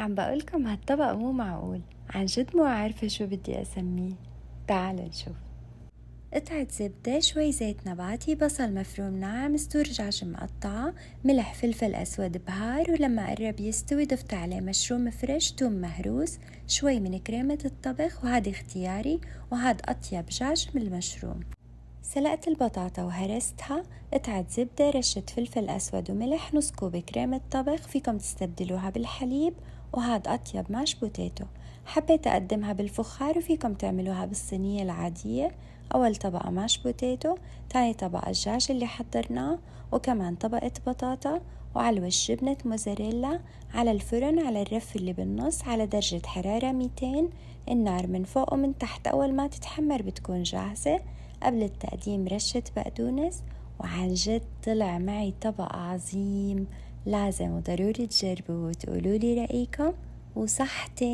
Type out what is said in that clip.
عم بقولكم هالطبق مو معقول، عن جد مو عارفة شو بدي أسميه. تعالوا نشوف. قطعة زبدة، شوي زيت نباتي، بصل مفروم ناعم، صدور دجاج مقطعة، ملح، فلفل أسود بهار، ولما قرب يستوي ضفت عليه مشروم فريش، توم مهروس، شوي من كريمة الطبخ، وهذا اختياري، وهذا أطيب دجاج من المشروم. سلقت البطاطا وهرستها، قطعة زبدة، رشة فلفل أسود وملح، نص كوب كريمة طبخ، فيكم تستبدلوها بالحليب، وهاد أطيب ماش بوتيتو. حبيت أقدمها بالفخار وفيكم تعملوها بالصينية العادية. أول طبقة ماش بوتيتو، تاني طبقة الدجاج اللي حضرناه، وكمان طبقة بطاطا، وعلى الوش جبنة موزاريلا، على الفرن على الرف اللي بالنص على درجة حرارة 200. النار من فوق ومن تحت، أول ما تتحمر بتكون جاهزة. قبل التقديم رشة بقدونس، وعن جد طلع معي طبق عظيم. لازم وضروري تجربوه وتقولولي رأيكم، وصحتين.